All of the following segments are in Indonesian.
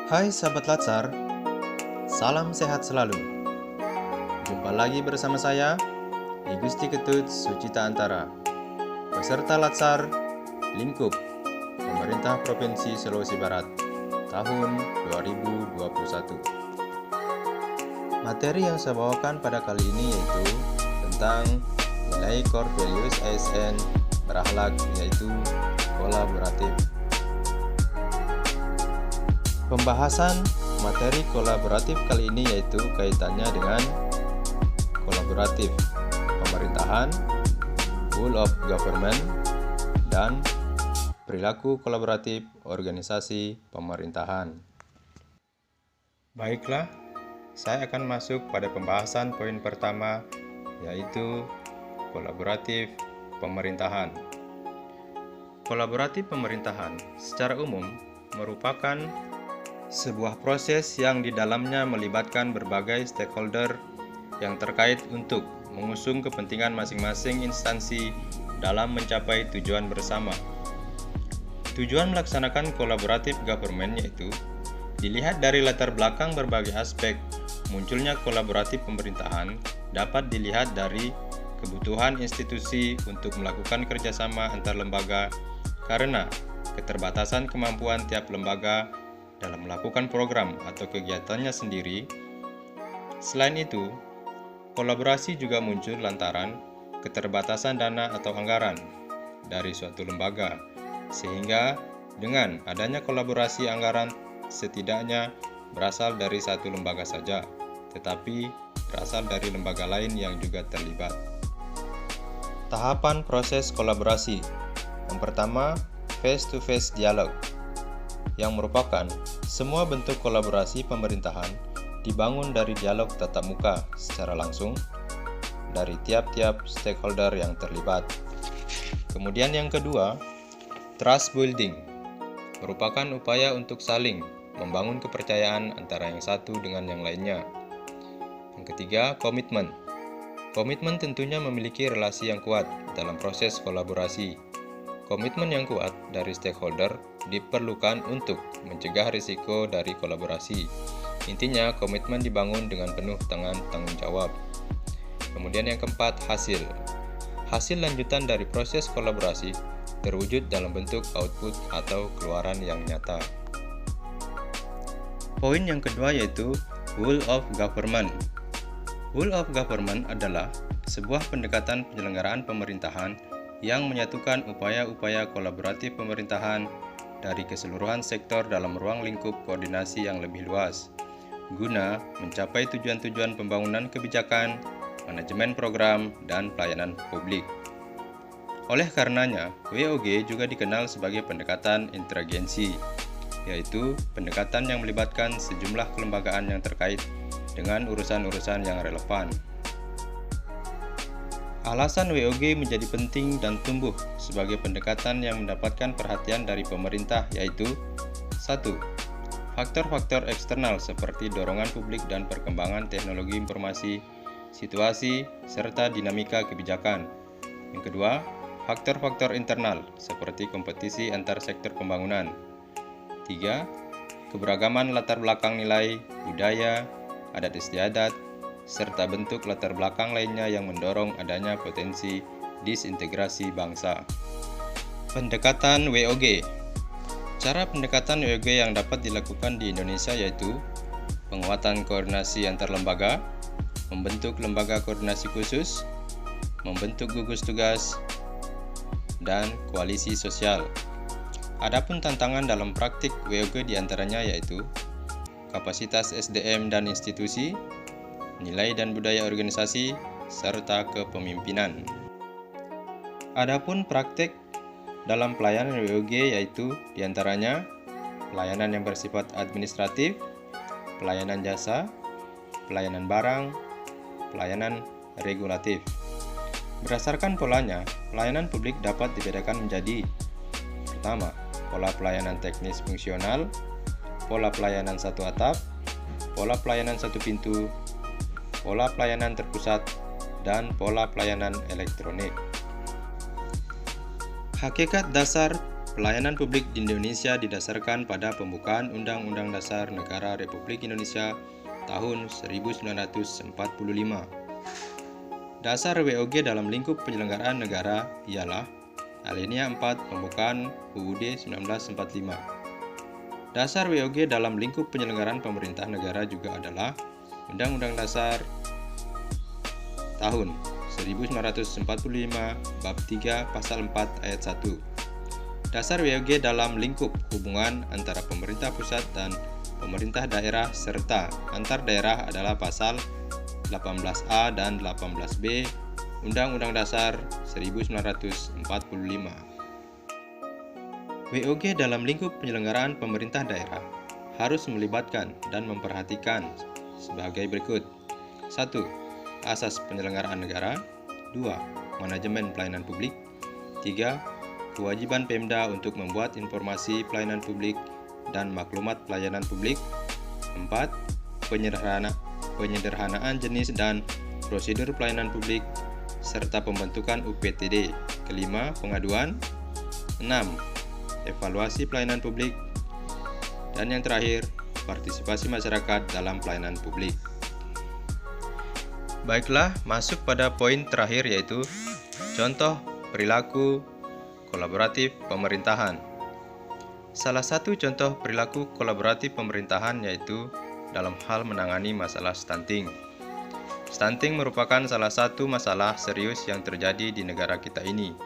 Hai sahabat Latsar, salam sehat selalu. Jumpa lagi bersama saya, Igusti Ketut Sucita Antara, peserta Latsar Lingkup Pemerintah Provinsi Sulawesi Barat tahun 2021. Materi yang saya bawakan pada kali ini yaitu tentang nilai core values ASN berakhlak, yaitu kolaboratif. Pembahasan materi kolaboratif kali ini yaitu kaitannya dengan kolaboratif pemerintahan, rule of government, dan perilaku kolaboratif organisasi pemerintahan. Baiklah, saya akan masuk pada pembahasan poin pertama, yaitu kolaboratif pemerintahan. Kolaboratif pemerintahan secara umum merupakan sebuah proses yang di dalamnya melibatkan berbagai stakeholder yang terkait untuk mengusung kepentingan masing-masing instansi dalam mencapai tujuan bersama. Tujuan melaksanakan kolaboratif government yaitu dilihat dari latar belakang berbagai aspek. Munculnya kolaboratif pemerintahan dapat dilihat dari kebutuhan institusi untuk melakukan kerjasama antar lembaga karena keterbatasan kemampuan tiap lembaga dalam melakukan program atau kegiatannya sendiri. Selain itu, kolaborasi juga muncul lantaran keterbatasan dana atau anggaran dari suatu lembaga, sehingga dengan adanya kolaborasi anggaran setidaknya berasal dari satu lembaga saja, tetapi berasal dari lembaga lain yang juga terlibat. Tahapan proses kolaborasi. Yang pertama, face-to-face dialog, yang merupakan semua bentuk kolaborasi pemerintahan dibangun dari dialog tatap muka secara langsung dari tiap-tiap stakeholder yang terlibat. Kemudian yang kedua, trust building, merupakan upaya untuk saling membangun kepercayaan antara yang satu dengan yang lainnya. Yang ketiga, komitmen. Komitmen tentunya memiliki relasi yang kuat dalam proses kolaborasi. Komitmen yang kuat dari stakeholder diperlukan untuk mencegah risiko dari kolaborasi. Intinya, komitmen dibangun dengan penuh tanggung jawab. Kemudian yang keempat, hasil. Hasil lanjutan dari proses kolaborasi terwujud dalam bentuk output atau keluaran yang nyata. Poin yang kedua yaitu rule of government. Rule of government adalah sebuah pendekatan penyelenggaraan pemerintahan yang menyatukan upaya-upaya kolaboratif pemerintahan dari keseluruhan sektor dalam ruang lingkup koordinasi yang lebih luas, guna mencapai tujuan-tujuan pembangunan kebijakan, manajemen program, dan pelayanan publik. Oleh karenanya, WOG juga dikenal sebagai pendekatan interagensi, yaitu pendekatan yang melibatkan sejumlah kelembagaan yang terkait dengan urusan-urusan yang relevan. Alasan WOG menjadi penting dan tumbuh sebagai pendekatan yang mendapatkan perhatian dari pemerintah yaitu 1. Faktor-faktor eksternal seperti dorongan publik dan perkembangan teknologi informasi, situasi, serta dinamika kebijakan. Yang kedua, faktor-faktor internal seperti kompetisi antar sektor pembangunan. 3. Keberagaman latar belakang nilai, budaya, adat istiadat, serta bentuk latar belakang lainnya yang mendorong adanya potensi disintegrasi bangsa. Pendekatan WOG. Cara pendekatan WOG yang dapat dilakukan di Indonesia yaitu penguatan koordinasi antar lembaga, membentuk lembaga koordinasi khusus, membentuk gugus tugas, dan koalisi sosial. Adapun tantangan dalam praktik WOG diantaranya yaitu kapasitas SDM dan institusi, nilai dan budaya organisasi, serta kepemimpinan. Adapun praktik dalam pelayanan WOG yaitu diantaranya pelayanan yang bersifat administratif, pelayanan jasa, pelayanan barang, pelayanan regulatif. Berdasarkan polanya, pelayanan publik dapat dibedakan menjadi: pertama, pola pelayanan teknis fungsional, pola pelayanan satu atap, pola pelayanan satu pintu, pola pelayanan terpusat, dan pola pelayanan elektronik. Hakikat dasar Pelayanan publik di Indonesia didasarkan pada pembukaan Undang-Undang Dasar Negara Republik Indonesia tahun 1945. Dasar WOG dalam lingkup penyelenggaraan negara ialah Alinea 4 Pembukaan UUD 1945. Dasar WOG dalam lingkup penyelenggaraan pemerintah negara juga adalah Undang-Undang Dasar tahun 1945 Bab 3 Pasal 4 Ayat 1. Dasar WOG dalam lingkup hubungan antara pemerintah pusat dan pemerintah daerah serta antar daerah adalah Pasal 18A dan 18B Undang-Undang Dasar 1945. WOG dalam lingkup penyelenggaraan pemerintah daerah harus melibatkan dan memperhatikan sebagai berikut. 1. Asas penyelenggaraan negara. 2. Manajemen pelayanan publik. 3. Kewajiban Pemda untuk membuat informasi pelayanan publik dan maklumat pelayanan publik. 4. Penyederhanaan jenis dan prosedur pelayanan publik serta pembentukan UPTD. Kelima, pengaduan. 6. Evaluasi pelayanan publik. Dan yang terakhir, partisipasi masyarakat dalam pelayanan publik. Baiklah, masuk pada poin terakhir yaitu contoh perilaku kolaboratif pemerintahan. Salah satu contoh perilaku kolaboratif pemerintahan yaitu dalam hal menangani masalah stunting. Stunting merupakan salah satu masalah serius yang terjadi di negara kita ini,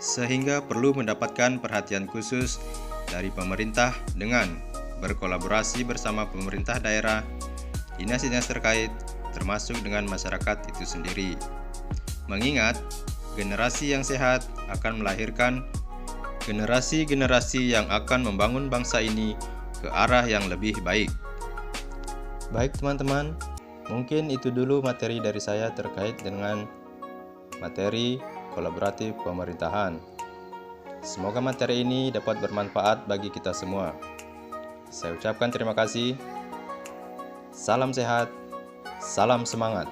sehingga perlu mendapatkan perhatian khusus dari pemerintah dengan berkolaborasi bersama pemerintah daerah, dinas-dinas terkait, termasuk dengan masyarakat itu sendiri. Mengingat generasi yang sehat akan melahirkan generasi-generasi yang akan membangun bangsa ini ke arah yang lebih baik. Baik teman-teman, mungkin itu dulu materi dari saya terkait dengan materi kolaboratif pemerintahan. Semoga materi ini dapat bermanfaat bagi kita semua. Saya ucapkan terima kasih. Salam sehat, salam semangat.